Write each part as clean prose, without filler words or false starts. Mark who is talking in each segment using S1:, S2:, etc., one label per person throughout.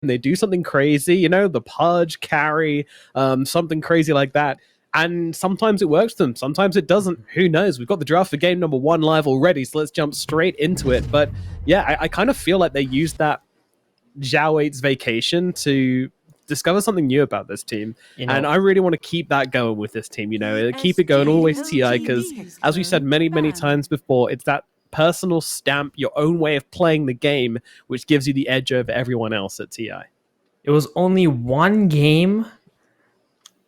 S1: they do something crazy, you know, the purge carry, something crazy like that. And sometimes it works for them, sometimes it doesn't. Who knows? We've got the draft for game number 1 live already, so let's jump straight into it. But yeah, I kind of feel like they used that Zhao 8's vacation to discover something new about this team. And I really want to keep that going with this team, you know, keep it going all the way to TI, because as we said many times before, it's that personal stamp, your own way of playing the game, which gives you the edge over everyone else at TI.
S2: It was only one game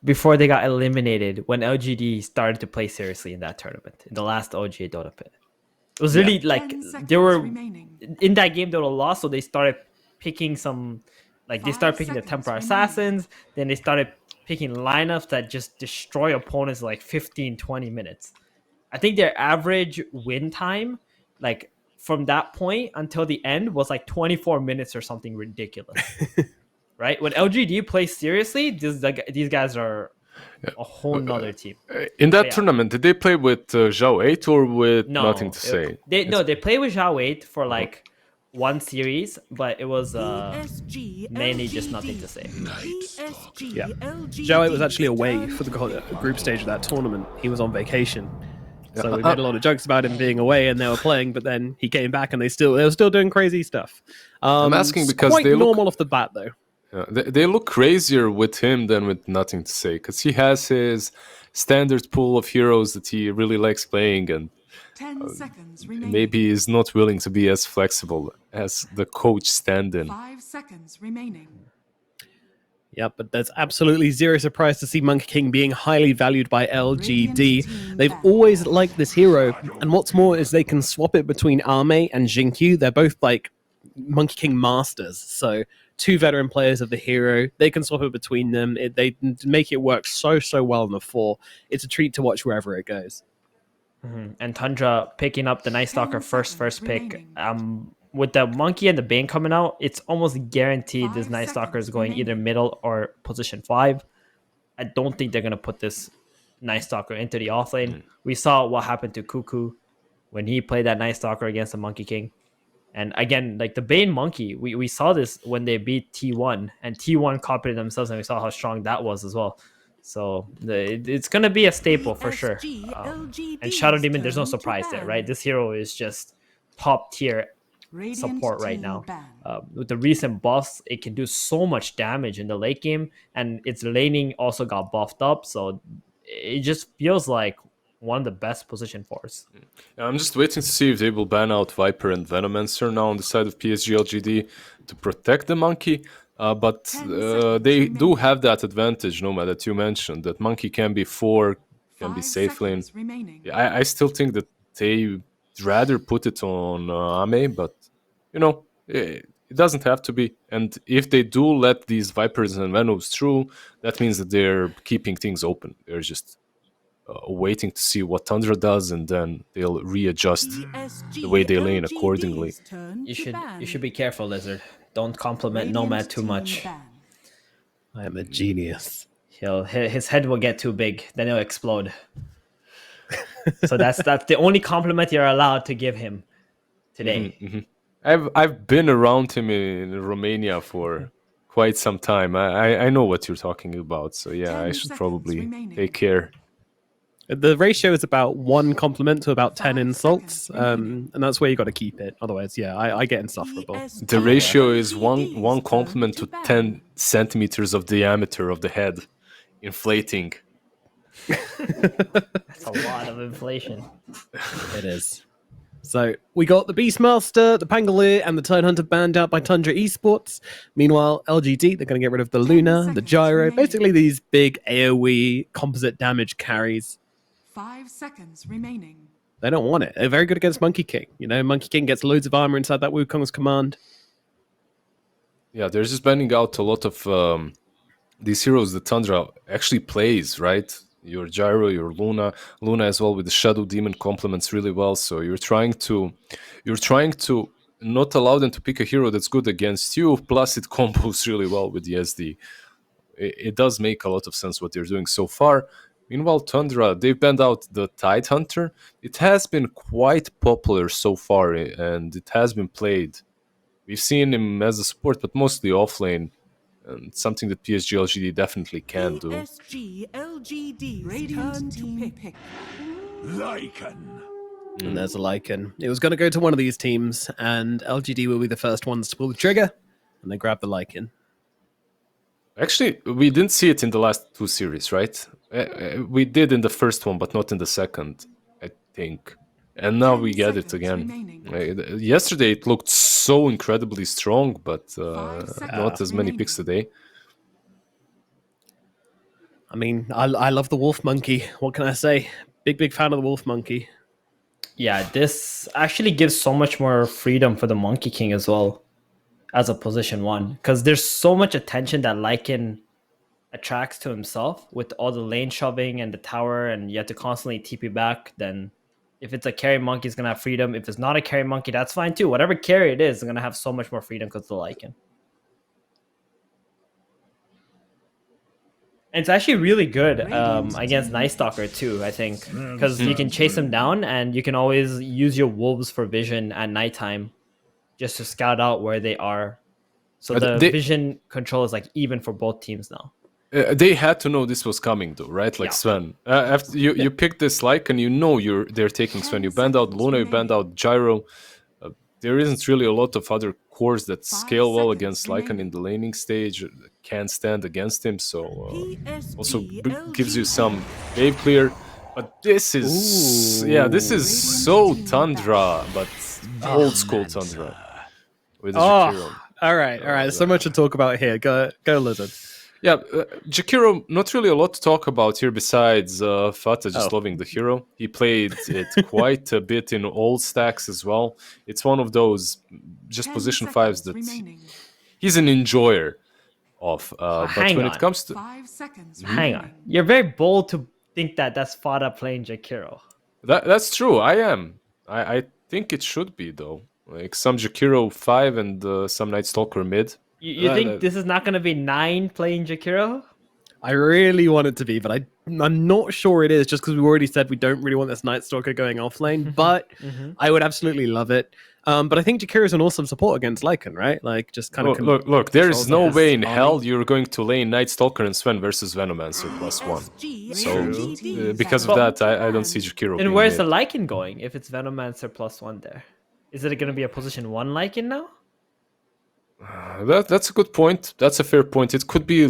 S2: before they got eliminated when LGD started to play seriously in that tournament, in the last OGA Dota pit. It was really like they were in that game, they were lost, so they started picking some, like they started picking the Temper Assassins, then they started picking lineups that just destroy opponents like 15-20 minutes. I think their average win time, like from that point until the end, was like 24 minutes or something ridiculous. Right? When LGD plays seriously, these guys are a whole nother team.
S3: In that tournament, did they play with Zhao 8 or with Nothing to Say?
S2: They play with Zhao 8 for like one series, but it was mainly just Nothing to Say.
S1: Yeah, Zhao 8 was actually away for the group stage of that tournament. He was on vacation. So we made a lot of jokes about him being away, and they were playing, but then he came back and they were still doing crazy stuff.
S3: I'm asking because
S1: quite normal off the bat, though.
S3: They look crazier with him than with Nothing to Say, because he has his standard pool of heroes that he really likes playing, and
S4: 10 seconds
S3: maybe is not willing to be as flexible as the coach stand-in.
S4: 5 seconds remaining.
S1: Yeah, but there's absolutely zero surprise to see Monkey King being highly valued by LGD. They've always liked this hero, and what's more is they can swap it between Ame and Jinkyu. They're both like Monkey King masters, so 2 veteran players of the hero. They can swap it between them. They make it work so well in the 4. It's a treat to watch wherever it goes.
S2: Mm-hmm. And Tundra picking up the Night Stalker first pick. With the Monkey and the Bane coming out, it's almost guaranteed this Night Stalker is going either middle or position 5. I don't think they're going to put this Night Stalker into the offlane. We saw what happened to Cuckoo when he played that Night Stalker against the Monkey King. And again, like the Bane Monkey, we saw this when they beat T1, and T1 copied themselves, and we saw how strong that was as well. So it's going to be a staple for sure. And Shadow Demon, there's no surprise there, right? This hero is just top tier support right now. With the recent buffs, it can do so much damage in the late game, and its laning also got buffed up. So it just feels like one of the best position for us.
S3: I'm just waiting to see if they will ban out Viper and Venomancer now on the side of PSG.LGD to protect the Monkey. But they do have that advantage, Noma, that you mentioned, that Monkey can be 4, can be safe lane. I still think that they'd rather put it on Ame, but, you know, it doesn't have to be. And if they do let these Vipers and Venoms through, that means that they're keeping things open. They're just waiting to see what Tundra does, and then they'll readjust the way they lane accordingly.
S2: You should be careful, Lizard. Don't compliment Nomad too much.
S1: I am a genius.
S2: His head will get too big, then he'll explode. So that's the only compliment you're allowed to give him today.
S3: Mm-hmm. I've been around him in Romania for quite some time. I know what you're talking about. So yeah, I should probably take care.
S1: The ratio is about 1 compliment to about 10 insults, and that's where you got to keep it. Otherwise, yeah, I get insufferable.
S3: The ratio is one compliment to 10 centimeters of diameter of the head, inflating.
S2: That's a lot of inflation.
S1: It is. So we got the Beastmaster, the Pangolier, and the Tidehunter banned out by Tundra Esports. Meanwhile, LGD, they're going to get rid of the Luna, the Gyro, basically these big AoE composite damage carries.
S4: 5 seconds remaining.
S1: They don't want it. They're very good against Monkey King. You know, Monkey King gets loads of armor inside that Wukong's command.
S3: Yeah, they're just banning out a lot of these heroes that Tundra actually plays, right? Your Gyro, your Luna as well with the Shadow Demon complements really well. So you're trying to not allow them to pick a hero that's good against you. Plus, it combos really well with the SD. It does make a lot of sense what they're doing so far. Meanwhile, Tundra, they've banned out the Tidehunter. It has been quite popular so far, and it has been played We've seen him as a support, but mostly offlane, and something that PSG.LGD definitely can do.
S4: PSG.LGD's
S5: Radiant
S4: turn to
S5: team
S4: pick.
S5: Lycan.
S1: And there's a Lycan. It was going to go to one of these teams, and LGD will be the first ones to pull the trigger, and they grab the Lycan.
S3: Actually, we didn't see it in the last 2 series, right? We did in the first one, but not in the second, I think. And now
S4: 10
S3: we get it
S4: seconds
S3: again.
S4: remaining.
S3: Yesterday it looked so incredibly strong, but
S4: 5 seconds
S3: not as many picks
S4: remaining.
S3: today.
S1: I mean, I love the Wolf Monkey. What can I say? Big fan of the Wolf Monkey.
S2: Yeah, this actually gives so much more freedom for the Monkey King as well as a position 1, because there's so much attention that Lycan attracts to himself with all the lane shoving and the tower, and you have to constantly TP back. Then if it's a carry monkey, it's going to have freedom. If it's not a carry monkey, that's fine too. Whatever carry it is, it's going to have so much more freedom because of the Lycan. And it's actually really good against Night Stalker too, I think, because you can chase him down and you can always use your wolves for vision at nighttime just to scout out where they are. So the vision control is like even for both teams now.
S3: They had to know this was coming, though, right? Like Sven. After you pick this Lycan, you know they're taking Sven. You banned out Luna, you banned out Gyro. There isn't really a lot of other cores that scale well against Lycan in the laning stage, can stand against him, so also gives you some wave clear. But this is this is so Tundra, but old school Tundra with Jakiro.
S1: All right. So much to talk about here. Go, Lizard.
S3: Yeah, Jakiro, not really a lot to talk about here besides Fata just loving the hero. He played it quite a bit in all stacks as well. It's one of those just position 5s that he's an enjoyer of. But when it comes to...
S4: 5 seconds
S2: Hang on. You're very bold to think that that's Fata playing Jakiro.
S3: That's true, I am. I think it should be, though. Like some Jakiro 5 and some Night Stalker mid.
S2: You think this is not going to be 9 playing Jakiro?
S1: I really want it to be, but I'm not sure it is, just because we already said we don't really want this Night Stalker going off lane, but I would absolutely love it. But I think Jakiro is an awesome support against Lycan, right? Like, just kind of...
S3: Look, there is no way in hell you're going to lane Night Stalker and Sven versus Venomancer +1. So, because of that, I don't see Jakiro.
S2: And where's the Lycan going if it's Venomancer +1 there? Is it going to be a position 1 Lycan now?
S3: That's a good point. That's a fair point. It could be...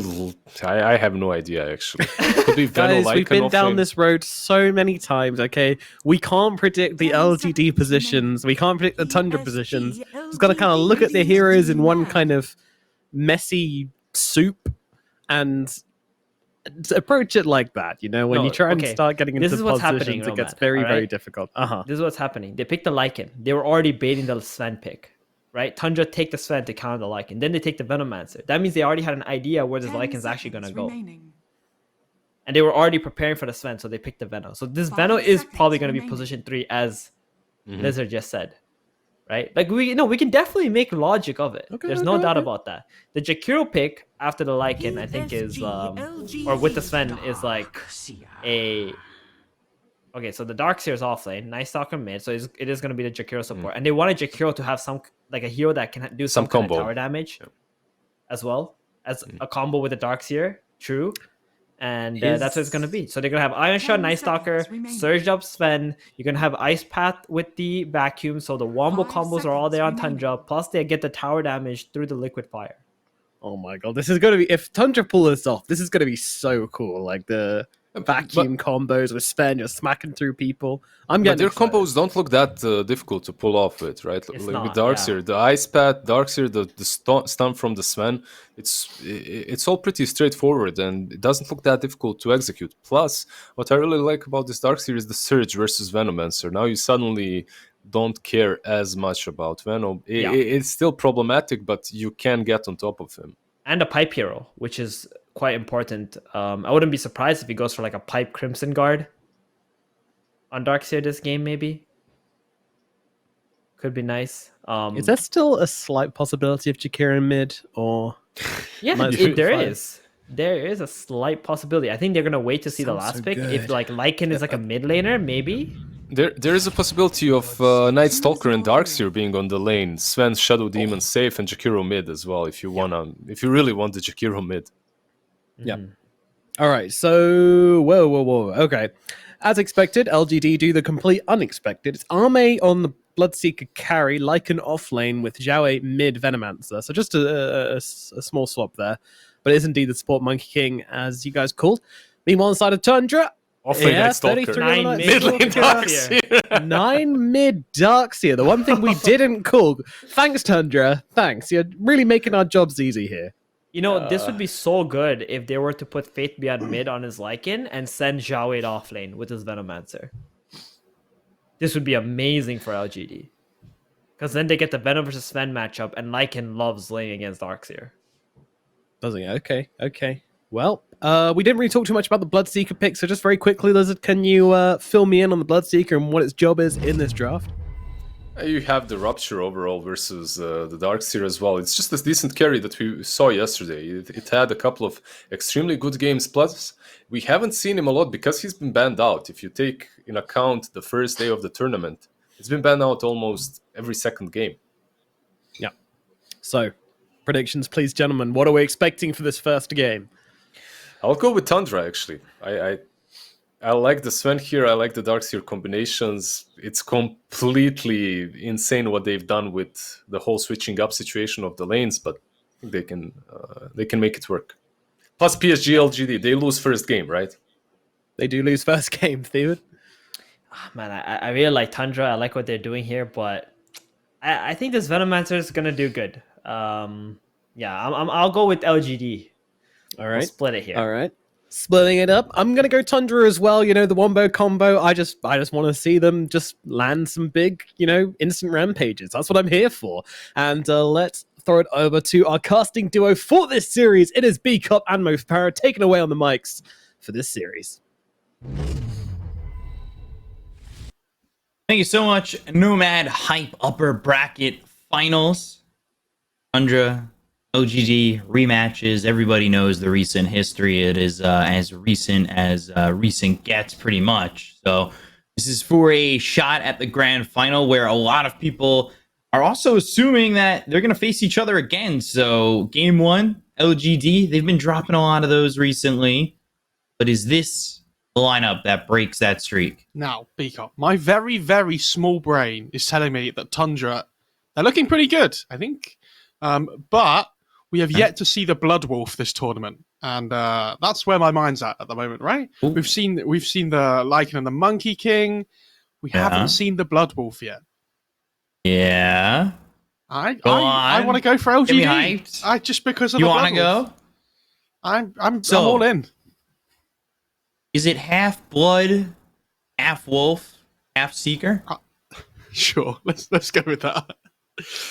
S3: I have no idea, actually. It could be
S1: Guys, we've been down this road so many times, okay? We can't predict the LGD positions. We can't predict the Tundra positions. Just got to kind of look at the heroes in one kind of messy soup and approach it like that, you know? When you try and start getting into positions, it gets very difficult.
S2: This is what's happening. They picked the Lycan. They were already baiting the Sven pick. Right? Tundra take the Sven to counter the Lycan. Then they take the Venomancer. That means they already had an idea where this Lycan is actually going to go. And they were already preparing for the Sven, so they picked the Veno. So this Veno is probably going to be position 3, as Lizard just said. Right? Like, we can definitely make logic of it. There's no doubt about that. The Jakiro pick after the Lycan, I think, is... or with the Sven, is like a... Okay, so the Darkseer is offlane, Night Stalker mid, so it is going to be the Jakiro support. And they wanted Jakiro to have some, like a hero that can do some kind of tower damage as well as a combo with the Darkseer, true. And that's what it's going to be. So they're going to have Iron Shot, Night Stalker, Surge Up Sven. You're going to have Ice Path with the Vacuum, so the Wombo combos are all there on Tundra, plus they get the tower damage through the Liquid Fire.
S1: Oh my god, this is going to be... If Tundra pull this off, this is going to be so cool. Like, the... vacuum combos with Sven, you're smacking through people.
S3: Their combos don't look that difficult to pull off with, right? Like with Darkseer, the Ice Path, Darkseer, the stun from the Sven, it's all pretty straightforward and it doesn't look that difficult to execute. Plus, what I really like about this Darkseer is the Surge versus Venomancer. Now you suddenly don't care as much about Venom. It's still problematic, but you can get on top of him.
S2: And a Pipe Hero, which is quite important. I wouldn't be surprised if he goes for like a Pipe Crimson Guard on Darkseer this game, maybe. Could be nice.
S1: Is there still a slight possibility of Jakiro mid, or...
S2: Yeah, there is. There is a slight possibility. I think they're going to wait to see the last pick. If like Lycan is like a mid laner, maybe.
S3: There is a possibility of Night Stalker and Darkseer being on the lane, Sven Shadow Demon safe, and Jakiro mid as well. If you really want the Jakiro mid.
S1: Yeah. All right. So, whoa. Okay. As expected, LGD do the complete unexpected. It's Arme on the Bloodseeker carry, Lycan off lane with Zhao mid Venomancer. So just a small swap there. But it is indeed the support Monkey King, as you guys called. Meanwhile, on the side of Tundra,
S3: Offlane Night Stalker.
S1: 33
S2: Nine
S1: on the
S2: mid
S1: Night
S3: lane
S1: Stalker.
S3: Darkseer.
S1: 9 mid Darkseer. The one thing we didn't call. Thanks, Tundra. Thanks. You're really making our jobs easy here.
S2: You know, this would be so good if they were to put Faith Beyond mid on his Lycan and send Zhao off lane with his Venomancer. This would be amazing for LGD. Because then they get the Venom versus Sven matchup, and Lycan loves laying against Darkseer.
S1: Doesn't it? Okay. Well, we didn't really talk too much about the Bloodseeker pick, so just very quickly, Lizard, can you fill me in on the Bloodseeker and what its job is in this draft?
S3: You have the Rupture overall versus the Darkseer as well. It's just this decent carry that we saw yesterday. It had a couple of extremely good games. Plus, we haven't seen him a lot because he's been banned out. If you take in account the first day of the tournament, it's been banned out almost every second game.
S1: Yeah. So, predictions, please, gentlemen. What are we expecting for this first game?
S3: I'll go with Tundra, actually. I like the Sven here. I like the Darkseer combinations. It's completely insane what they've done with the whole switching up situation of the lanes, but I think they can make it work. Plus PSG.LGD, they lose first game, right?
S1: They do lose first game, Steven.
S2: Oh, man, I really like Tundra. I like what they're doing here, but I think this Venomancer is gonna do good. I'll go with LGD.
S1: All right.
S2: We'll split it here.
S1: All right. Splitting it up. I'm going to go Tundra as well. You know, the Wombo combo. I just want to see them just land some big, instant rampages. That's what I'm here for. And let's throw it over to our casting duo for this series. It is B-Cop and MoFarah taken away on the mics for this series.
S6: Thank you so much, Nomad Hype Upper Bracket Finals. Tundra, OGD rematches. Everybody knows the recent history. It is as recent as recent gets, pretty much. So this is for a shot at the grand final where a lot of people are also assuming that they're going to face each other again. So game one, LGD, they've been dropping a lot of those recently. But is this the lineup that breaks that streak?
S7: Now, Beacop, my very, very small brain is telling me that Tundra, they're looking pretty good, I think. But we have yet to see the Blood Wolf this tournament, and that's where my mind's at the moment, right?
S6: Ooh.
S7: We've seen the Lycan and the Monkey King. We haven't seen the Blood Wolf yet.
S6: Yeah.
S7: I
S6: on.
S7: want to go for
S6: Get me
S7: LGD.
S6: hyped.
S7: Just because of
S6: You
S7: the
S6: want
S7: Blood
S6: to
S7: Wolf.
S6: go?
S7: I'm
S6: So-
S7: all in.
S6: Is it half blood, half wolf, half seeker?
S7: Sure, let's go with that.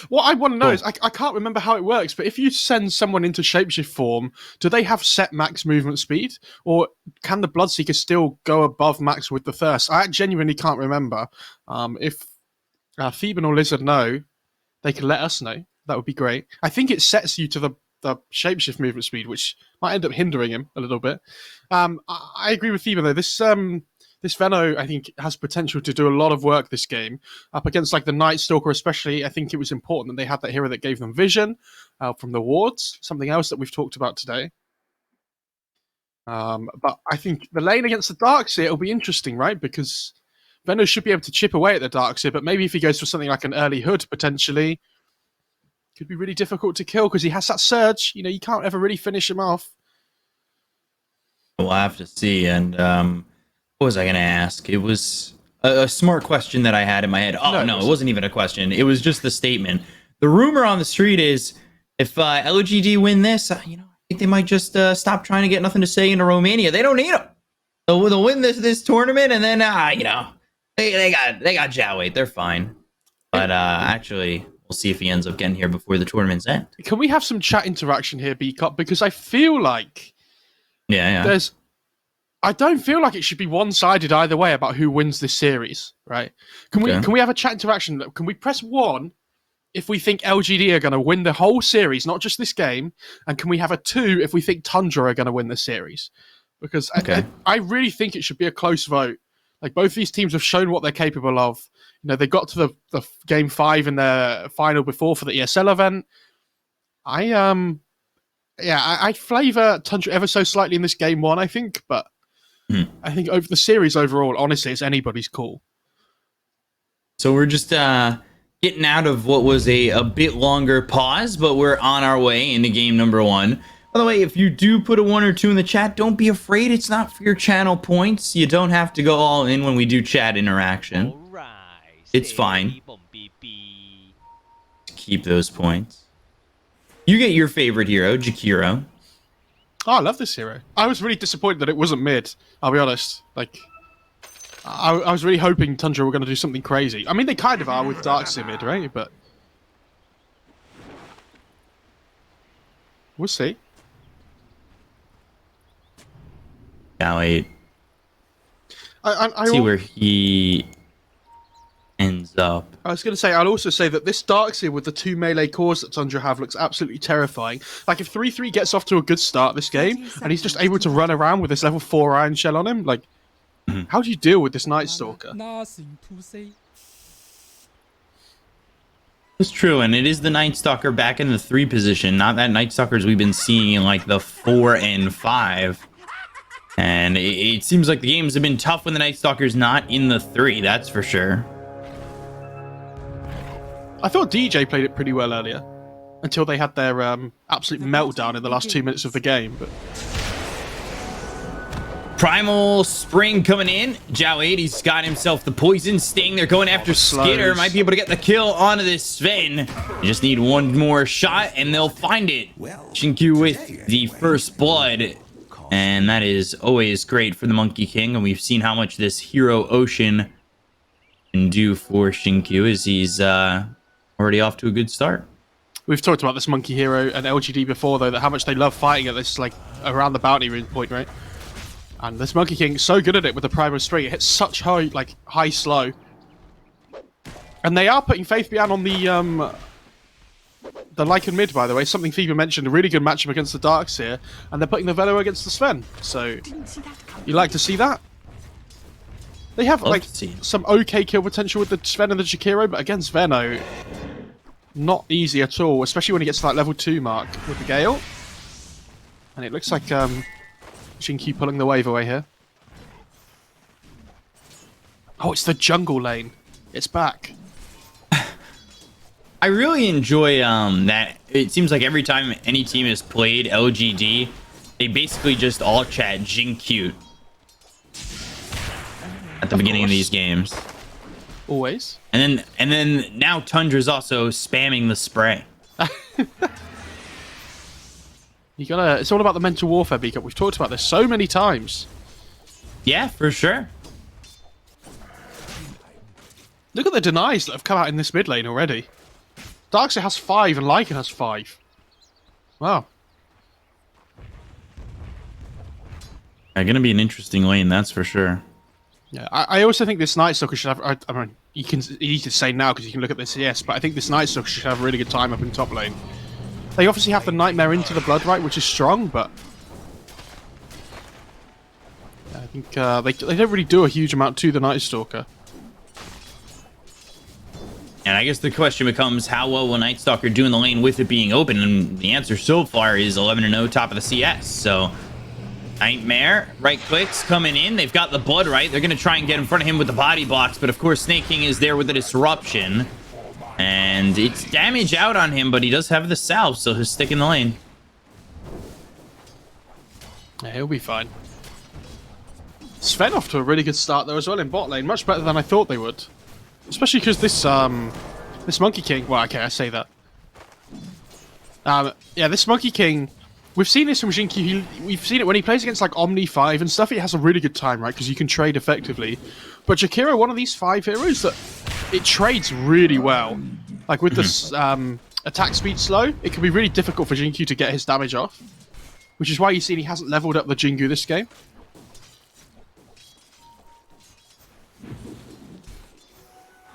S7: What I want to know is, I can't remember how it works, but if you send someone into shapeshift form, do they have set max movement speed? Or can the Bloodseeker still go above max with the Thirst? I genuinely can't remember. If Theban or Lizard know, they can let us know. That would be great. I think it sets you to the shapeshift movement speed, which might end up hindering him a little bit. I agree with Theban, though. This Veno, I think, has potential to do a lot of work this game. Up against like the Night Stalker especially, I think it was important that they had that hero that gave them vision from the wards, something else that we've talked about today. But I think the lane against the Darkseer, it'll be interesting, right? Because Veno should be able to chip away at the Darkseer, but maybe if he goes for something like an early Hood, potentially, could be really difficult to kill because he has that surge. You can't ever really finish him off.
S6: We'll have to see. And what was I going to ask? It was a smart question that I had in my head. Oh, no, it wasn't even a question. It was just the statement. The rumor on the street is if LGD win this, I think they might just stop trying to get nothing to say into Romania. They don't need them. They'll win this tournament, and then they got Jowait. They're fine. But actually, we'll see if he ends up getting here before the tournament's end.
S7: Can we have some chat interaction here, B-Cup? Because I feel like I don't feel like it should be one-sided either way about who wins this series, right? Can we have a chat interaction? Can we press 1 if we think LGD are going to win the whole series, not just this game? And can we have a 2 if we think Tundra are going to win the series? Because I really think it should be a close vote. Like both these teams have shown what they're capable of. You know, they got to the game 5 in their final before for the ESL event. I flavor Tundra ever so slightly in this game 1, I think, but I think over the series overall, honestly, it's anybody's call.
S6: So we're just getting out of what was a bit longer pause, but we're on our way into game number 1. By the way, if you do put a 1 or 2 in the chat, don't be afraid. It's not for your channel points. You don't have to go all in when we do chat interaction. It's fine. Keep those points. You get your favorite hero, Jakiro.
S7: Oh, I love this hero. I was really disappointed that it wasn't mid, I'll be honest. Like, I was really hoping Tundra were going to do something crazy. I mean, they kind of are with Darkseer mid, right? But we'll see.
S6: Now wait.
S7: I
S6: See where he ends up.
S7: I was going to say, I'll also say that this Darkseer with the 2 melee cores that Tundra have looks absolutely terrifying. Like, if 3-3 gets off to a good start this game, and he's just able to run around with this level 4 Iron Shell on him, like, how do you deal with this Night Stalker?
S8: Nothing to say.
S6: It's true, and it is the Night Stalker back in the 3 position, not that Night Stalkers we've been seeing in, like, the 4 and 5. And it seems like the games have been tough when the Night Stalker's not in the 3, that's for sure.
S7: I thought DJ played it pretty well earlier, until they had their absolute meltdown in the last 2 minutes of the game. But
S6: Primal Spring coming in. Jow80's got himself the Poison Sting. They're going after Skitter. Might be able to get the kill onto this Sven. You just need one more shot, and they'll find it. Shinkyu with the first blood. And that is always great for the Monkey King. And we've seen how much this Hero Ocean can do for Shinkyu as he's already off to a good start.
S7: we've talked about this Monkey Hero and LGD before, though, that how much they love fighting at this, like, around the bounty point, right? And this Monkey King is so good at it with the Primal String. It hits such high slow. And they are putting Faith Bian on the Lycan mid, by the way. Something Phoebe mentioned, a really good matchup against the Darkseer. And they're putting the Velo against the Sven. So, you like to see that? They have, like, some okay kill potential with the Sven and the Jakiro, but against Veno, not easy at all, especially when he gets to that level 2 mark with the Gale. And it looks like Shinky pulling the wave away here. Oh, it's the jungle lane. It's back.
S6: I really enjoy that. It seems like every time any team has played LGD, they basically just all chat Jing cute at the beginning of these games.
S7: Always.
S6: And then now Tundra's also spamming the spray.
S7: You gotta. It's all about the mental warfare, Beakup. We've talked about this so many times.
S6: Yeah, for sure.
S7: Look at the denies that have come out in this mid lane already. Darkseer has 5 and Lycan has 5. Wow.
S6: Gonna be an interesting lane, that's for sure.
S7: Yeah, I also think this Night Stalker should have. I mean, you can say now because you can look at the CS, but I think this Night Stalker should have a really good time up in top lane. They obviously have the Nightmare into the Blood, right, which is strong, but I think they don't really do a huge amount to the Night Stalker.
S6: And I guess the question becomes, how well will Night Stalker do in the lane with it being open? And the answer so far is 11-0, top of the CS. So Nightmare, right clicks coming in. They've got the blood right. They're going to try and get in front of him with the body blocks. But of course, Snake King is there with the disruption. And it's damage out on him, but he does have the salve, so he'll stick in the lane.
S7: Yeah, he'll be fine. Sven off to a really good start, though, as well in bot lane. Much better than I thought they would. Especially because this Monkey King... Well, okay, I say that. Yeah, this Monkey King... We've seen this from Jinky. We've seen it when he plays against, like, Omni 5 and stuff. He has a really good time, right? Because you can trade effectively. But Jakiro, one of these 5 heroes that... It trades really well. Like, with this attack speed slow, it can be really difficult for Jinky to get his damage off. Which is why you've seen he hasn't leveled up the Jingu this game.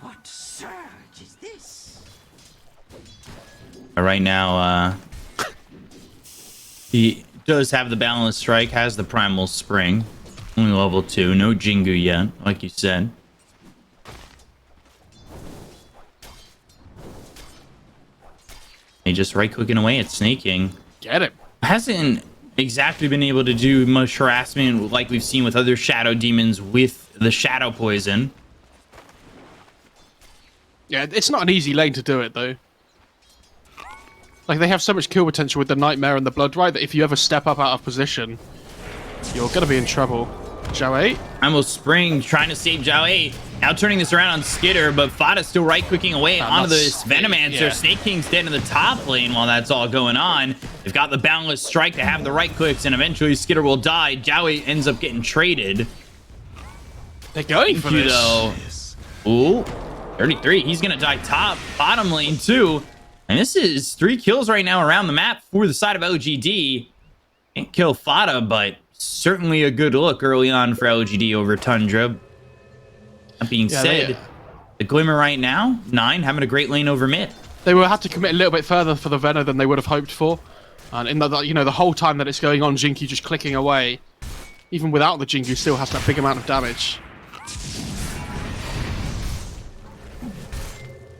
S4: What surge is this?
S6: Right now, he does have the Balance Strike, has the Primal Spring. Only level 2. No Jingu yet, like you said. He just right-clicking away at snaking.
S7: Get him.
S6: Hasn't exactly been able to do much harassment like we've seen with other shadow demons with the shadow poison.
S7: Yeah, it's not an easy lane to do it, though. Like, they have so much kill potential with the Nightmare and the Blood Rite that if you ever step up out of position, you're going to be in trouble. Zhao 8.
S6: Almost Spring trying to save Zhao 8. Now turning this around on Skitter, but Fada's still right-clicking away onto this Venomancer.
S7: Yeah.
S6: Snake King's dead in the top lane while that's all going on. They've got the Boundless Strike to have the right clicks, and eventually Skitter will die. Zhao 8 ends up getting traded.
S7: They're going for this.
S6: Though. Ooh, 33. He's going to die top, bottom lane too. And this is 3 kills right now around the map for the side of LGD. Can't kill Fada, but certainly a good look early on for LGD over Tundra. That being said, the Glimmer right now, 9, having a great lane over mid.
S7: They will have to commit a little bit further for the Veno than they would have hoped for. And in the, you know, the whole time that it's going on, Jinky just clicking away. Even without the Jinky, still has that big amount of damage.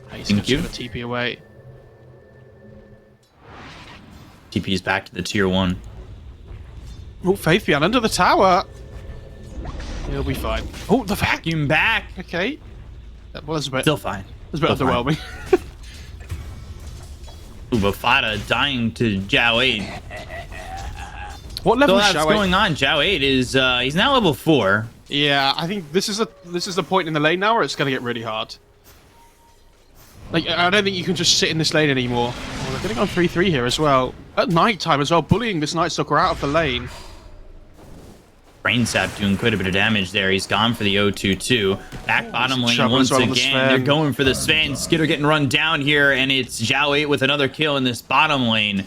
S6: Thank you.
S7: TP away.
S6: TP's back to the tier 1.
S7: Oh, Faith behind under the tower. He'll be fine. Oh, the vacuum.
S6: Back.
S7: Okay. Well, that's a bit.
S6: Still fine.
S7: That's a bit
S6: Still
S7: underwhelming.
S6: Ooh, but Fada dying to Zhao 8.
S7: What level
S6: So
S7: is
S6: that's
S7: Zhao 8?
S6: going on. Zhao 8 is he's now level 4.
S7: Yeah, I think this is the point in the lane now where it's going to get really hard. Like, I don't think you can just sit in this lane anymore. Oh, they're getting on 3-3 here as well. At night time as well, bullying this Night Stalker out of the lane.
S6: Brain Sap doing quite a bit of damage there. He's gone for the 0-2-2. Back bottom lane
S7: trouble
S6: once
S7: as well on the
S6: again.
S7: Sven.
S6: They're going for the Sven. Skitter getting run down here, and it's Zhao 8 with another kill in this bottom lane.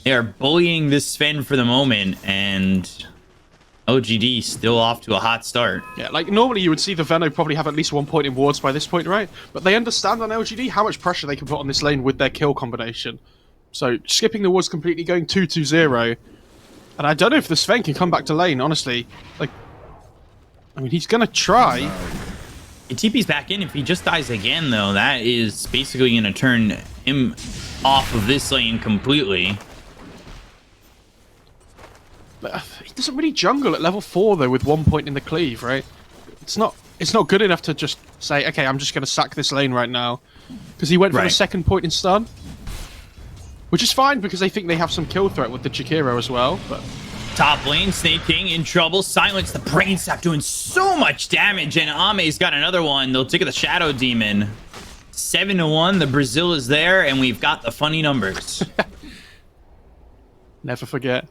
S6: They are bullying this Sven for the moment, and OGD still off to a hot start.
S7: Yeah, like normally you would see the Veno probably have at least 1 point in wards by this point, right? But they understand on LGD how much pressure they can put on this lane with their kill combination. So skipping the wards completely, going 2-2-0. And I don't know if the Sven can come back to lane, honestly. Like, I mean, he's gonna try.
S6: If TP's back in, if he just dies again, though, that is basically going to turn him off of this lane completely.
S7: He doesn't really jungle at level 4 though, with 1 point in the cleave, right? It's not good enough to just say, okay, I'm just gonna sack this lane right now, because he went for the second point in stun, which is fine because they think they have some kill threat with the Jakiro as well. But
S6: Top lane, Snake King in trouble. Silence the Brain Sap doing so much damage, and Ame's got another one. They'll take the Shadow Demon. 7-1. The Brazil is there, and we've got the funny numbers.
S7: never forget.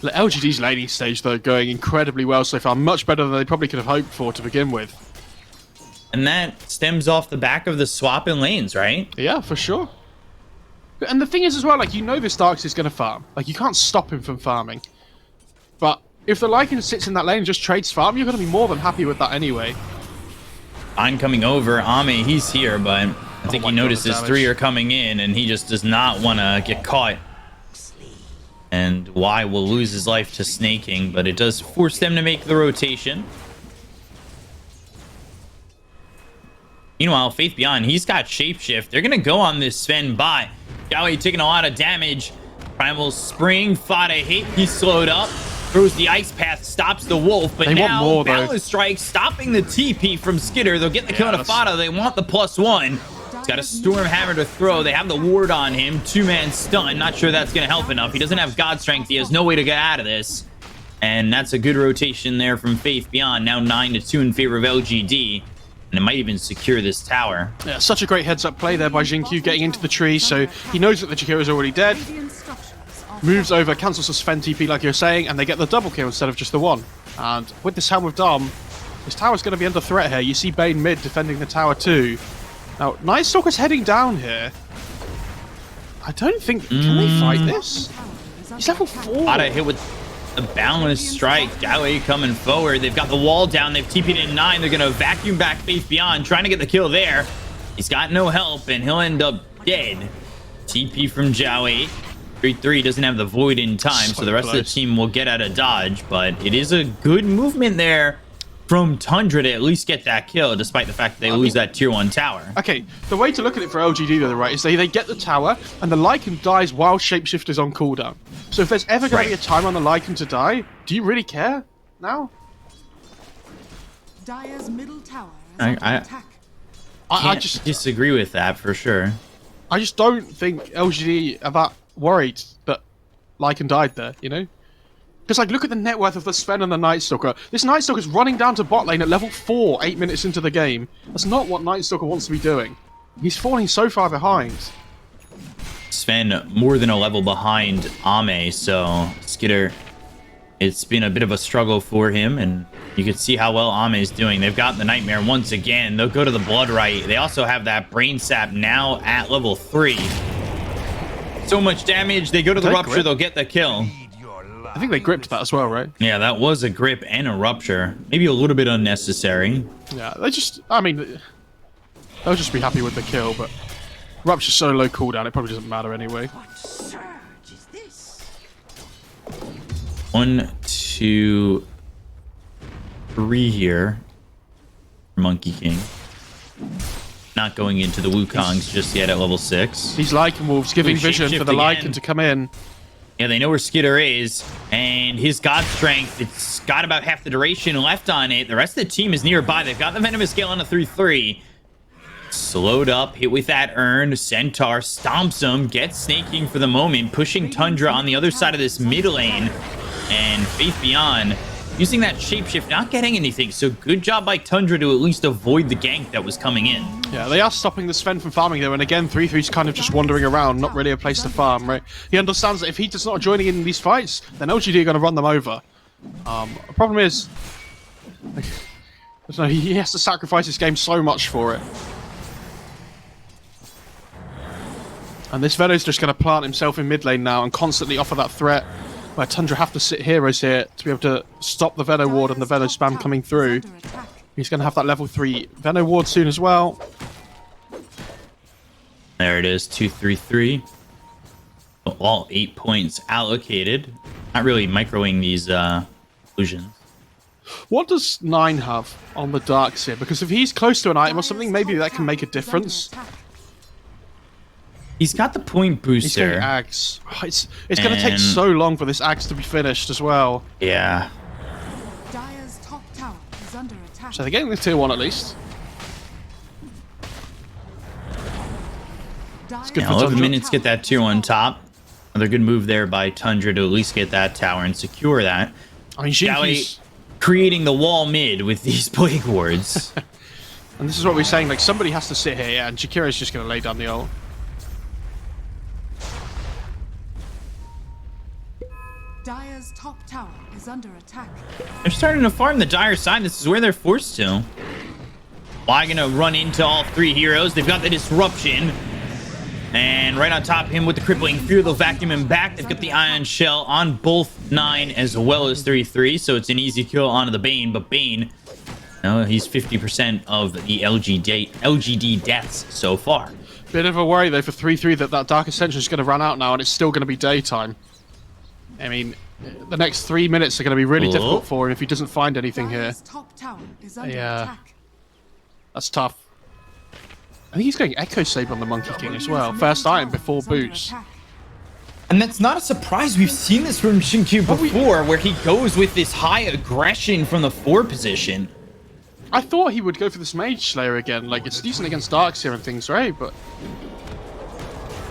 S7: The LGD's laning stage, though, going incredibly well so far. Much better than they probably could have hoped for to begin with.
S6: And that stems off the back of the swap in lanes, right?
S7: Yeah, for sure. And the thing is as well, like, you know this Darks is going to farm. Like, you can't stop him from farming. But if the Lycan sits in that lane and just trades farm, you're going to be more than happy with that anyway.
S6: I'm coming over. Ame, he's here, but I think he notices
S7: damage.
S6: 3 are coming in, and he just does not want to get caught. And Y will lose his life to snaking, but it does force them to make the rotation. Meanwhile, Faith Beyond, he's got Shapeshift. They're going to go on this Sven bot. Yowie taking a lot of damage. Primal Spring, Fada hit. He's slowed up. Throws the Ice Path, stops the Wolf. But
S7: They want
S6: now,
S7: more, though.
S6: Balance Strike, stopping the TP from Skitter. They'll get the kill on Fada. They want the +1. He's got a Storm Hammer to throw. They have the ward on him. 2-man stun. Not sure that's going to help enough. He doesn't have God Strength. He has no way to get out of this. And that's a good rotation there from Faith Beyond. Now 9-2 in favor of LGD. And it might even secure this tower.
S7: Yeah, such a great heads-up play there by Jinkyu getting into the tree, so he knows that the Jakiro is already dead. Moves over, cancels the Sven TP like you're saying, and they get the double kill instead of just the one. And with this Helm of Dom, this tower's going to be under threat here. You see Bane mid defending the tower too. Now, Night Stalker's heading down here. I don't think... Can they fight this? He's level 4.
S6: Fada hit with the Boundless Strike. Galway coming forward. They've got the wall down. They've TP'd in 9. They're going to vacuum back Faith Beyond, trying to get the kill there. He's got no help, and he'll end up dead. TP from Jowie. 3-3 doesn't have the void in time, so the rest of the
S7: close.
S6: team will get out of dodge, but it is a good movement there from Tundra to at least get that kill, despite the fact that they lose that tier 1 tower.
S7: Okay, the way to look at it for LGD though, right, is they get the tower, and the Lycan dies while Shapeshift is on cooldown. So if there's ever going to be a time on the Lycan to die, do you really care now?
S8: Dire's middle tower is
S6: I-
S8: under
S6: I-
S8: attack.
S7: I
S6: Can't
S7: just
S6: disagree with that for sure.
S7: I just don't think LGD are that worried that Lycan died there, you know? Because, like, look at the net worth of the Sven and the Night Stalker. This Night Stalker's running down to bot lane at level 4, 8 minutes into the game. That's not what Night Stalker wants to be doing. He's falling so far behind.
S6: Sven more than a level behind Ame, so Skitter, it's been a bit of a struggle for him, and you can see how well Ame is doing. They've got the Nightmare once again. They'll go to the Blood Right. They also have that Brain Sap now at level 3. So much damage. They go to the
S7: Take
S6: Rupture.
S7: grip.
S6: They'll get the kill.
S7: I think they gripped that as well, right?
S6: Yeah, that was a grip and a Rupture. Maybe a little bit unnecessary.
S7: Yeah, they just, I mean, they'll just be happy with the kill, but Rupture's so low cooldown, it probably doesn't matter anyway.
S4: What surge is this?
S6: 1, 2, 3 here. Monkey King. Not going into the Wukongs just yet at level 6.
S7: These Lycan Wolves giving
S6: Ooh,
S7: vision for the
S6: shapeshift
S7: Lycan
S6: again.
S7: to come in.
S6: Yeah, they know where Skitter is, and his God Strength, it's got about half the duration left on it. The rest of the team is nearby. They've got the Venomous Gale on a 3-3. Slowed up, hit with that urn. Centaur stomps him, gets snaking for the moment, pushing Tundra on the other side of this mid lane. And Faith Beyond using that shapeshift, not getting anything. So good job by Tundra to at least avoid the gank that was coming in.
S7: Yeah, they are stopping the Sven from farming though, and again, 3-3's kind of just wandering around, not really a place to farm, right? He understands that if he's just not joining in these fights, then LGD are going to run them over. The problem is, I don't know, he has to sacrifice his game so much for it. And this Venom's just going to plant himself in mid lane now and constantly offer that threat, where Tundra have to sit heroes here to be able to stop the Venom ward and the Venom spam coming through. He's going to have that level 3 Venom ward soon as well.
S6: There it is, 2-3-3. All 8 points allocated. Not really microing these illusions.
S7: What does 9 have on the Darks here? Because if he's close to an item or something, maybe that can make a difference.
S6: He's got the point
S7: He's getting
S6: booster.
S7: Ags. Oh, it's going to take
S6: And-
S7: so long for this Ags to be finished as well.
S6: Yeah.
S8: Dire's top tower is under attack.
S7: So they're getting the tier 1 at least.
S8: Dire's
S7: good
S6: Yeah,
S7: for
S6: 11
S7: Tundra.
S6: minutes get that tier 1 top. Another good move there by Tundra to at least get that tower and secure that.
S7: I mean,
S6: Jowie
S7: Jinki's...
S6: creating the wall mid with these Plague Wards.
S7: And this is what we're saying, like, somebody has to sit here, yeah, and Jakira's just going to lay down the ult.
S8: Dire's top tower is under attack.
S6: They're starting to farm the Dire side. This is where they're forced to. Why gonna run into all 3 heroes? They've got the Disruption. And right on top of him with the Crippling Fear, they'll vacuum him back. They've got the Ion Shell on both 9 as well as 3-3, so it's an easy kill onto the Bane. But Bane, no, he's 50% of the LGD deaths so far.
S7: Bit of a worry, though, for 3-3 that that Dark Ascension is going to run out now, and it's still going to be daytime. I mean, the next 3 minutes are going to be really difficult for him if he doesn't find anything here.
S8: Dire's top tower is under
S7: Yeah.
S8: attack.
S7: That's tough. I think he's going Echo Saber on the Monkey King as well. First item before
S8: Is under
S7: boots.
S8: attack.
S6: And that's not a surprise. We've seen this from Shinkyu before, where he goes with this high aggression from the 4 position.
S7: I thought he would go for this Mage Slayer again. Like, it's decent against Darks here and things, right? But...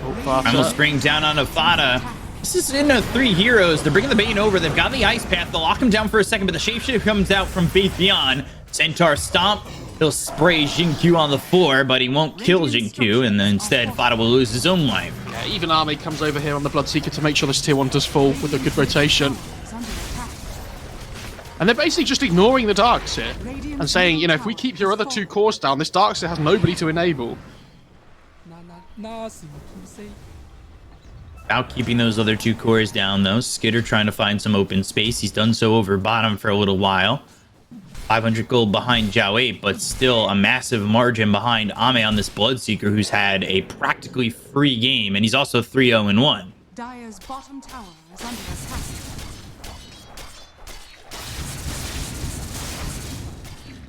S7: Oh, faster.
S6: Primal Spring down on Avada. This is in 3 heroes. They're bringing the Bane over. They've got the Ice Path. They'll lock him down for a second, but the Shapeshift comes out from Faith Beyond. Centaur Stomp. He'll spray Jinkyu on the floor, but he won't kill Jinkyu, and then instead Fada will lose his own life.
S7: Yeah, even Army comes over here on the Bloodseeker to make sure this tier 1 does fall with a good rotation.
S8: Is under attack.
S7: And they're basically just ignoring the Darks here. And saying, you know, if we keep your other 2 cores down, this Darkseer has nobody to enable.
S6: Out keeping those other 2 cores down, though. Skitter trying to find some open space. He's done so over bottom for a little while. 500 gold behind Zhao 8, but still a massive margin behind Ame on this Bloodseeker, who's had a practically free game, and he's also 3-0-1.
S8: Dire's bottom tower is under attack.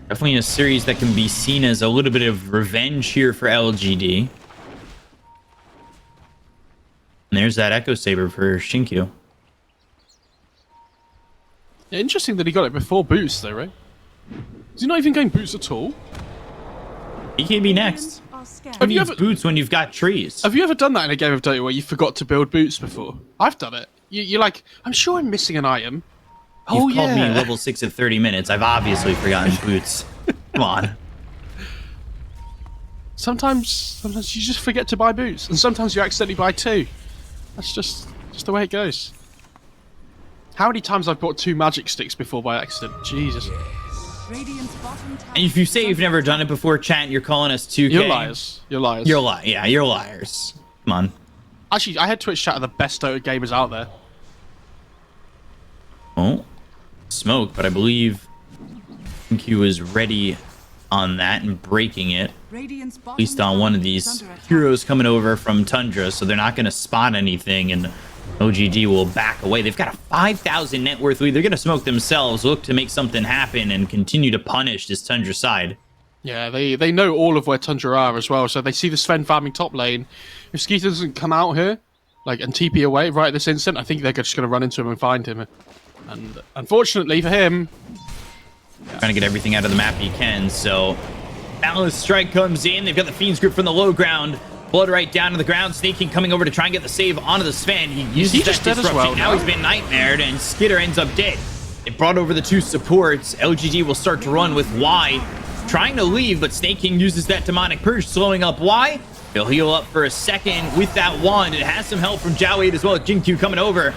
S6: Definitely a series that can be seen as a little bit of revenge here for LGD. And there's that Echo Saber for Shinkyu.
S7: Yeah, interesting that he got it before boots, though, right? Is he not even going boots at all?
S6: BKB next.
S8: Are scared.
S6: Who needs boots when you've got trees?
S7: Have you ever done that in a game of Dota where you forgot to build boots before? I've done it. You're like, I'm sure I'm missing an item.
S6: You've called me level 6 at 30 minutes. I've obviously forgotten boots. Come on.
S7: Sometimes you just forget to buy boots, and sometimes you accidentally buy 2. That's just the way it goes. How many times I've bought 2 magic sticks before by accident? Jesus.
S8: Radiant's bottom tower.
S6: And if you say you've never done it before, chat, you're calling us 2K.
S7: You're liars. You're liars.
S6: Yeah, you're liars. Come on.
S7: Actually, I had Twitch chat are the best Dota gamers out there.
S6: Oh, smoke, but I believe Q is ready on that and breaking it.
S8: Radiant's bottom
S6: At least on one of these heroes coming over from Tundra, so they're not going to spot anything, and OGD will back away. They've got a 5,000 net worth lead. They're going to smoke themselves, look to make something happen, and continue to punish this Tundra side.
S7: Yeah, they know all of where Tundra are as well, so they see the Sven farming top lane. If Skeeter doesn't come out here, like, and TP away right at this instant, I think they're just going to run into him and find him. And unfortunately for him...
S6: Trying to get everything out of the map he can, so... Balance Strike comes in. They've got the Fiends group from the low ground. Blood right down to the ground. Snaking coming over to try and get the save onto the Sven. He uses that disruption.
S7: Well,
S6: now he's been nightmared, and Skitter ends up dead. They brought over the 2 supports. LGD will start to run with Y. Trying to leave, but Snake King uses that Demonic Purge, slowing up Y. He'll heal up for a second with that wand. It has some help from Jowade as well as Jinkyu coming over.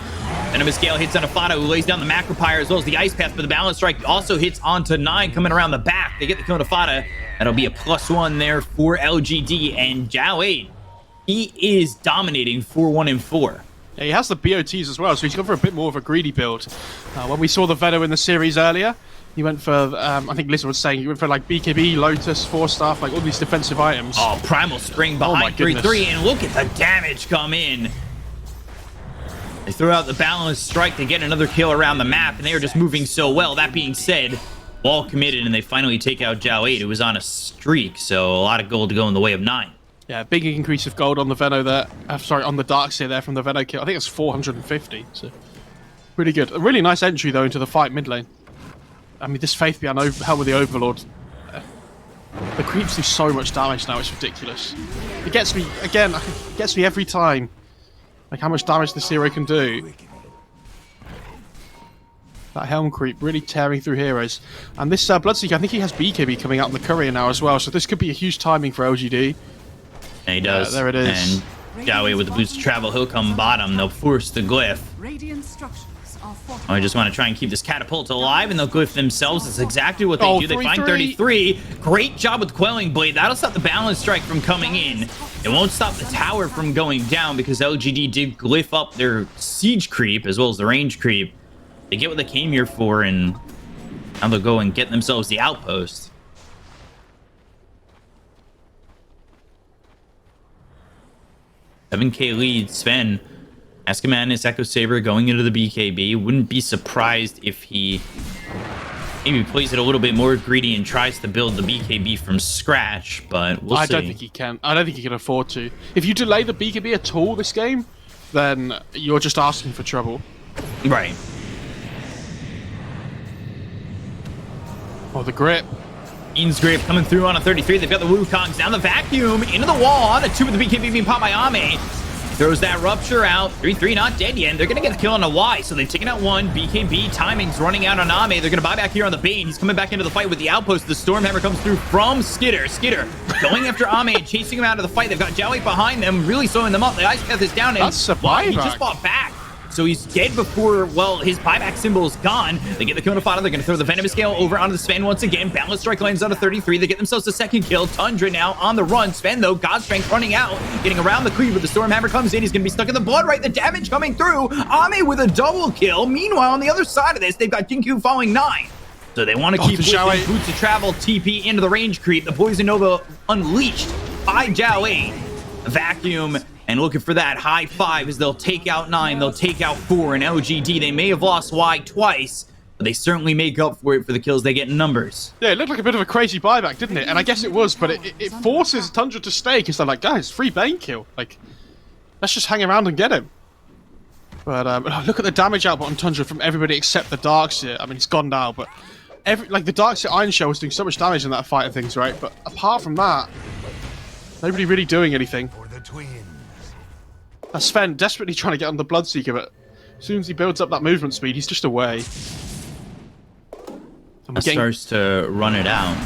S6: Venomous Gale hits on Afada, who lays down the Macropyre as well as the Ice Path, but the Balance Strike also hits onto 9 coming around the back. They get the kill on Afada. That'll be a +1 there for LGD, and Jowade, he is dominating 4-1 and 4.
S7: Yeah, he has the BOTs as well, so he's gone for a bit more of a greedy build. When we saw the Venom in the series earlier, he went for, I think Lizard was saying, he went for like BKB, Lotus, 4-staff, like all these defensive items.
S6: Oh, Primal Spring behind 3-3, and look at the damage come in. They throw out the Balance Strike to get another kill around the map, and they are just moving so well. That being said, wall committed, and they finally take out Jowade, who was on a streak, so a lot of gold to go in the way of 9.
S7: Yeah, big increase of gold on the Veno there. Sorry, on the Darkseer there from the Veno kill. I think it's 450, so pretty good. A really nice entry, though, into the fight mid lane. I mean, this Faith Beyond Hell with the Overlord. The creeps do so much damage now, it's ridiculous. It gets me, again, it gets me every time. Like, how much damage this hero can do. That Helm creep really tearing through heroes. And this Bloodseeker, I think he has BKB coming out in the courier now as well, so this could be a huge timing for LGD.
S6: And he does.
S7: There it is.
S6: And Jowade with the boost to travel, he'll come bottom. They'll force the glyph.
S8: Radiant structures are fortified.
S6: I just want to try and keep this catapult alive, and they'll glyph themselves. That's exactly what they do. They find 33. Great job with Quelling Blade. That'll stop the Balance Strike from coming in. It won't stop the tower from going down because LGD did glyph up their siege creep as well as the range creep. They get what they came here for, and now they'll go and get themselves the outpost. 7K lead, Sven. Ask Madness, Echo Saber going into the BKB. Wouldn't be surprised if he maybe plays it a little bit more greedy and tries to build the BKB from scratch, but we'll see.
S7: I don't think he can. I don't think he can afford to. If you delay the BKB at all this game, then you're just asking for trouble.
S6: Right.
S7: Oh, the grip.
S6: Fiend's Grip coming through on a 33. They've got the Wukongs down the vacuum into the wall on a 2 with the BKB being popped by Ame. Throws that Rupture out. 3-3 not dead yet. They're going to get the kill on a Y, so they've taken out 1. BKB timing's running out on Ame. They're going to buy back here on the Bane. He's coming back into the fight with the outpost. The Stormhammer comes through from Skitter. Skitter going after Ame and chasing him out of the fight. They've got Jowade behind them, really slowing them up. The Ice Path is down, and
S7: that's a buyback.
S6: He just fought back. So he's dead before, well, his buyback symbol is gone. They get the kill on Afada. They're going to throw the Venomous Gale over onto the Sven once again. Balance Strike lands on a 33. They get themselves a second kill. Tundra now on the run. Sven, though, God Strength running out. Getting around the creep, but the Stormhammer comes in. He's going to be stuck in the blood, right? The damage coming through. Ame with a double kill. Meanwhile, on the other side of this, they've got Jinkyu falling 9. So they want to keep pushing Boots to Travel, TP into the range creep. The Poison Nova unleashed by Jowade. Vacuum and looking for that high 5 as they'll take out 9, they'll take out 4, and LGD, they may have lost Y twice, but they certainly make up for it for the kills they get in numbers.
S7: Yeah, it looked like a bit of a crazy buyback, didn't it? And I guess it was, but it forces Tundra to stay because they're like, guys, free Bane kill. Like, let's just hang around and get him. But look at the damage output on Tundra from everybody except the Darkseer. I mean, it's gone now, but the Darkseer Iron Shell was doing so much damage in that fight and things, right? But apart from that, nobody really doing anything. Sven desperately trying to get on the Bloodseeker, but as soon as he builds up that movement speed, he's just away.
S6: Starts to run it out.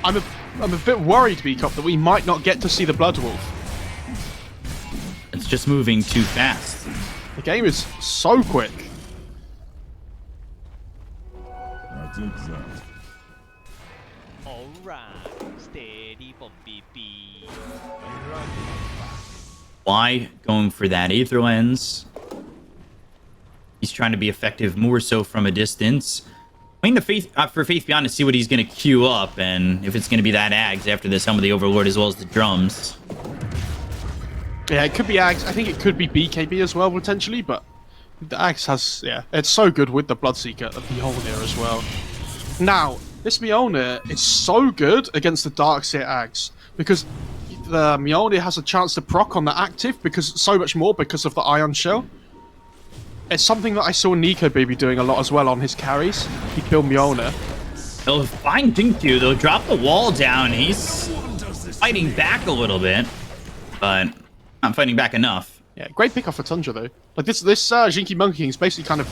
S7: I'm a bit worried, Beacop, that we might not get to see the Bloodwolf.
S6: It's just moving too fast.
S7: The game is so quick.
S6: Why going for that Aether Lens? He's trying to be effective more so from a distance. Waiting for Faith Beyond to see what he's going to queue up, and if it's going to be that Ags after this Helm of the Overlord as well as the drums.
S7: Yeah, it could be Ags. I think it could be BKB as well, potentially, but the Ags has, yeah, it's so good with the Bloodseeker, the Mjolnir as well. Now, this Mjolnir is so good against the Darkseer Ags, because the Mjolnir has a chance to proc on the active, because so much more because of the Ion Shell. It's something that I saw Nico Baby doing a lot as well on his carries. He'd build Mjolnir.
S6: They'll find Dinkyu, they'll drop the wall down. He's fighting back a little bit, but not fighting back enough.
S7: Yeah, great pick off for Tundra though. Like this Jinky Monkey King is basically kind of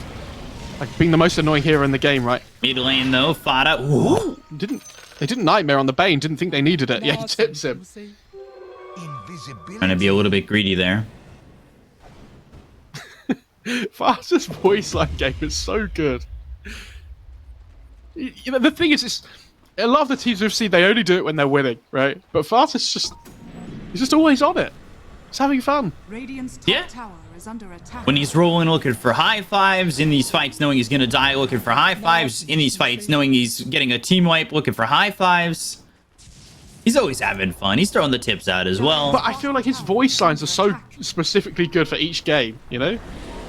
S7: like being the most annoying hero in the game, right?
S6: Mid lane though, Fada. Ooh.
S7: They didn't Nightmare on the Bane, didn't think they needed it. Yeah, he tips him.
S6: Trying to be a little bit greedy there.
S7: Fastest voice line game is so good. You know, the thing is, a lot of the teams we've seen, they only do it when they're winning, right? But Fastest he's just always on it. He's having fun.
S8: Radiant's top tower is under attack.
S6: When he's rolling, looking for high 5s in these fights, knowing he's gonna die, looking for high 5s in these fights, knowing he's getting a team wipe, looking for high 5s. He's always having fun. He's throwing the tips out as well.
S7: But I feel like his voice lines are so specifically good for each game, you know?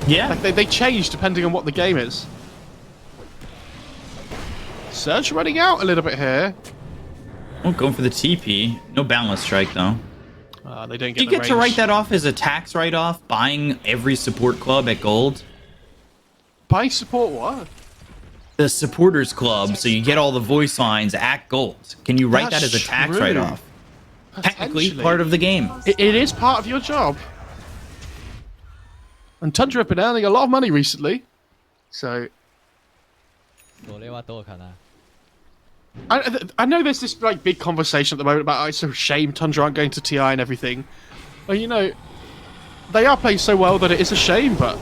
S6: Yeah.
S7: Like they change depending on what the game is. Surge running out a little bit here.
S6: Oh, going for the TP. No balance strike though.
S7: They don't get.
S6: Do you get to write that off as a tax write-off? Buying every support club at gold?
S7: Buying support what?
S6: The supporters club, so you get all the voice lines at gold. Can you write that as a tax
S7: true.
S6: write-off? Technically part of the game.
S7: It is part of your job. And Tundra have been earning a lot of money recently, so. I know there's this like big conversation at the moment about it's a shame Tundra aren't going to TI and everything. Well, you know, they are playing so well that it is a shame, but.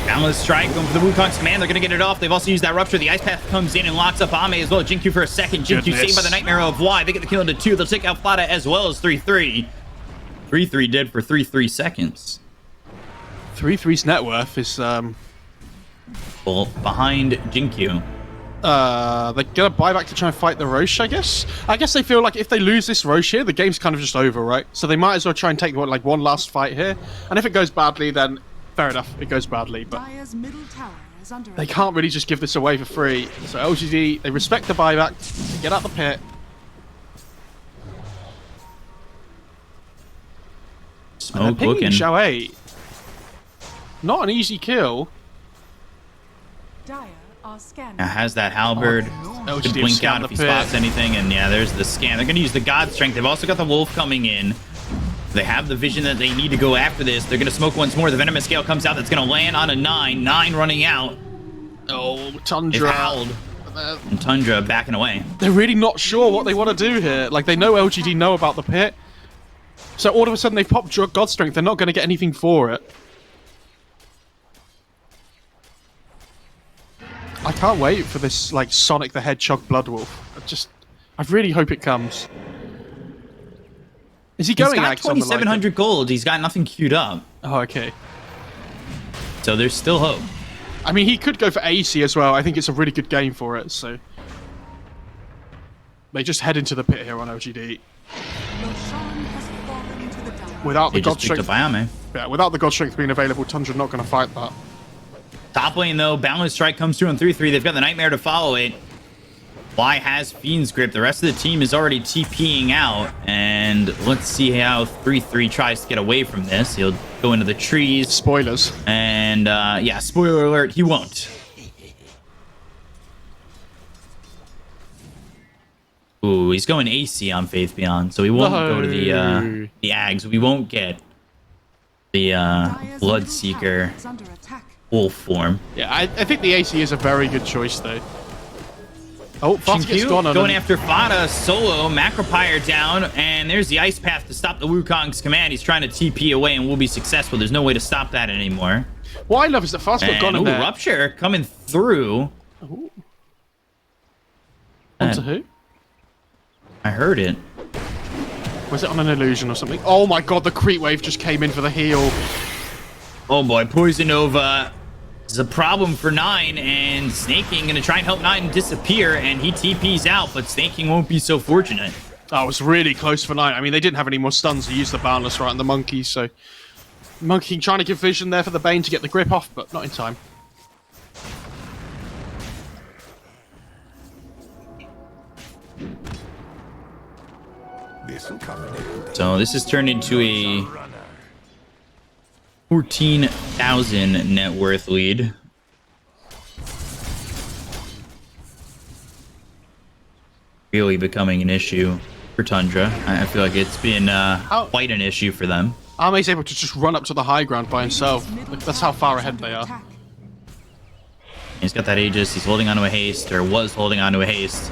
S6: Boundless Strike going for the Wukong's command. They're going to get it off. They've also used that Rupture. The Ice Path comes in and locks up Ame as well. Jinkyu for a second. Jinkyu saved by the Nightmare of Y. They get the kill into 2. They'll take out Fada as well as 3-3. 3-3 dead for 3-3 seconds.
S7: 3-3's net worth is
S6: Well, behind Jinkyu.
S7: They're gonna buy back to try and fight the Rosh, I guess. I guess they feel like if they lose this Rosh here, the game's kind of just over, right? So they might as well try and take one last fight here. And if it goes badly, then fair enough, it goes badly. But
S8: Dire's middle tower is under
S7: they
S8: attack.
S7: can't really just give this away for free. So LGD, they respect the buyback. They get out the pit.
S6: Smoke looking.
S7: Shao 8. Not an easy kill.
S8: Dire are scanning.
S6: Now has that halberd.
S7: LGD
S6: Could blink
S7: scan
S6: out
S7: the
S6: if he
S7: pit.
S6: spots anything, and yeah, there's the scan. They're going to use the God Strength. They've also got the Wolf coming in. They have the vision that they need to go after this. They're going to smoke once more. The Venomous Scale comes out. That's going to land on a 9. 9 running out.
S7: Oh,
S6: They've
S7: Tundra.
S6: howled. And Tundra backing away.
S7: They're really not sure what they want to do here. Like, they know LGD know about the pit. So all of a sudden they pop God Strength. They're not going to get anything for it. I can't wait for this, like, Sonic the Hedgehog Bloodwolf. I really hope it comes. Is he going
S6: He's got
S7: Axe on the
S6: 2,700 gold. He's got nothing queued up.
S7: Oh, okay.
S6: So there's still hope.
S7: I mean, he could go for AC as well. I think it's a really good game for it, so. They just head into the pit here on OGD.
S8: Roshan has fallen to the dark.
S7: Without the
S6: They
S7: God
S6: just picked up
S7: Strength,
S6: Ayame.
S7: yeah, without the God Strength being available, Tundra not going to fight that.
S6: Top lane, though, Boundless Strike comes through on 3-3. They've got the Nightmare to follow it. Y has Fiend's Grip. The rest of the team is already TPing out. And let's see how 3-3 tries to get away from this. He'll go into the trees.
S7: Spoilers.
S6: And, yeah, spoiler alert, he won't. Ooh, he's going AC on Faith Beyond. So he won't go to the Ags. We won't get the
S8: Dire's middle
S6: Bloodseeker
S8: tower is under attack.
S6: wolf form.
S7: Yeah, I think the AC is a very good choice, though. Oh, Fast gets
S6: Shinkyu
S7: gone on
S6: going
S7: him.
S6: after Fada solo, Macropyre down, and there's the Ice Path to stop the Wukong's command. He's trying to TP away and will be successful. There's no way to stop that anymore.
S7: What I love is that Fast got gone in
S6: And, ooh,
S7: there.
S6: Rupture coming through.
S7: Onto who?
S6: I heard it.
S7: Was it on an illusion or something? Oh my god, the creep wave just came in for the heal.
S6: Oh boy, Poison Nova is a problem for 9, and Snaking gonna try and help 9 disappear, and he TP's out, but Snaking won't be so fortunate.
S7: That was really close for 9. I mean, they didn't have any more stuns to use the Boundless right on the Monkey, so... Monkey trying to give vision there for the Bane to get the grip off, but not in time.
S5: This'll come in handy.
S6: So this has turned into a 14,000 net worth lead. Really becoming an issue for Tundra. I feel like it's been quite an issue for them.
S7: Ame's able to just run up to the high ground by himself. Like, that's how far ahead they are.
S6: He's got that Aegis. He's holding onto a haste, or was holding onto a haste.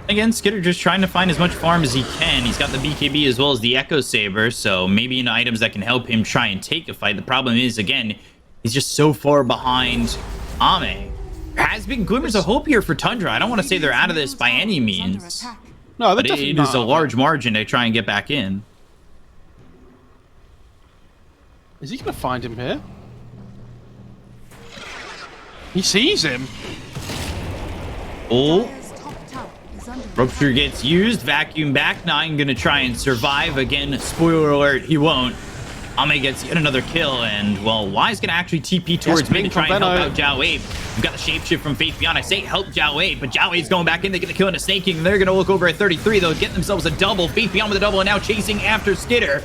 S6: Again, Skitter just trying to find as much farm as he can. He's got the BKB as well as the Echo Saber, so maybe in items that can help him try and take a fight. The problem is, again, he's just so far behind Ame. There has been glimmers of hope here for Tundra. I don't want to say they're out of this by any means,
S7: No, they're
S6: but
S7: definitely
S6: it is a
S7: not.
S6: large margin to try and get back in.
S7: Is he going to find him here? He sees him.
S6: Oh,
S8: Dire's top tower is under
S6: Rupture gets used. Vacuum back. 9 gonna try and survive. Again, spoiler alert, he won't. Ame gets yet another kill, and, well, Y's gonna actually TP towards mid and try and help out Jiao Wei. We've got the shapeshift from Faith Beyond. I say help Jiao Wei, but Jiao Wei's going back in. They get the kill into Snaking, and they're gonna look over at 33. They'll get themselves a double. Faith Beyond with a double, and now chasing after Skitter.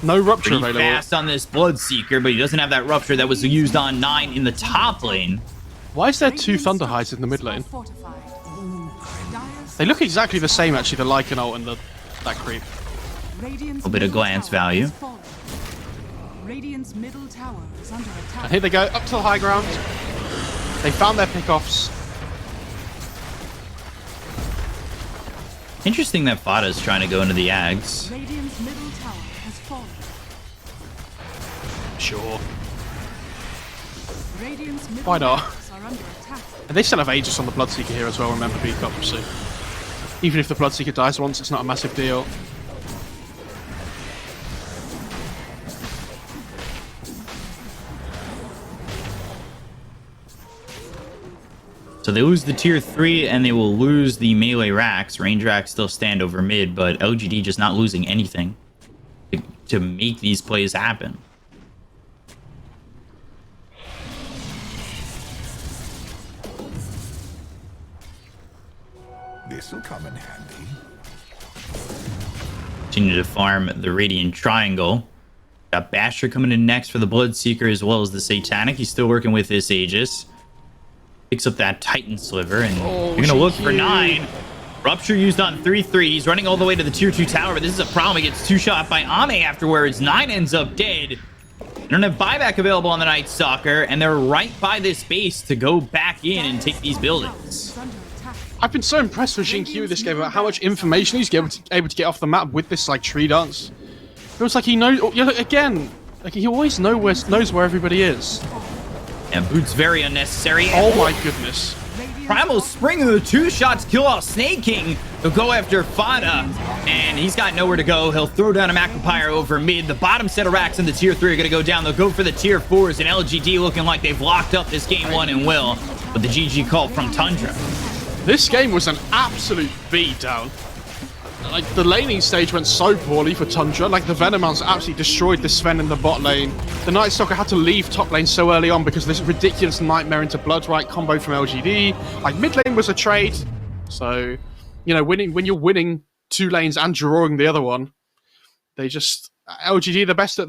S7: No Rupture
S6: Pretty
S7: available.
S6: fast on this Bloodseeker, but he doesn't have that Rupture that was used on 9 in the top lane.
S7: Why is there 2 Thunder Hides in the mid lane?
S8: fortified. Dire's
S7: They look exactly the same, actually, the Lycan ult and that creep.
S8: Radiant's
S6: A bit of
S8: middle
S6: glance
S8: tower
S6: value.
S8: has fallen. Radiant's middle tower is under attack.
S7: And here they go, up to the high ground. They found their pickoffs.
S6: Interesting that Fada's trying to go into the Ags.
S8: Radiant's middle tower has fallen.
S7: Sure.
S8: Radiant's middle
S7: Why not?
S8: barracks are under attack.
S7: And they still have Aegis on the Bloodseeker here as well, remember, Beacop, so... Even if the Bloodseeker dies once, it's not a massive deal.
S6: So they lose the tier 3 and they will lose the melee racks. Range racks still stand over mid, but LGD just not losing anything to make these plays happen.
S5: This'll come in handy.
S6: Continue to farm the Radiant Triangle. Got Basher coming in next for the Bloodseeker as well as the Satanic. He's still working with this Aegis. Picks up that Titan Sliver, and you're going to look for 9. Rupture used on 3-3. He's running all the way to the tier 2 tower, but this is a problem. He gets 2-shot by Ame afterwards. 9 ends up dead. They don't have buyback available on the Night Stalker, and they're right by this base to go back in and take these buildings.
S8: Is under attack.
S7: I've been so impressed with Shinkyu this game about how much information he's able to get off the map with this, like, tree dance. It was like he knows... Oh, yeah, again, like, he always knows where everybody is.
S6: And Boots very unnecessary.
S7: Oh my goodness.
S6: Primal Spring of the 2 shots kill off Snake King. He'll go after Fada, and he's got nowhere to go. He'll throw down a Macropyre over mid. The bottom set of racks in the tier 3 are going to go down. They'll go for the tier 4s, and LGD looking like they've locked up this game 1 and will, with the GG call from Tundra.
S7: This game was an absolute beatdown. like the laning stage went so poorly for Tundra. Like the Venomounts absolutely destroyed the Sven in the bot lane. The Night Stalker had to leave top lane so early on because of this ridiculous Nightmare into Bloodright combo from LGD. Like mid lane was a trade. So, you know, when you're winning 2 lanes and drawing the other one, they just LGD the best at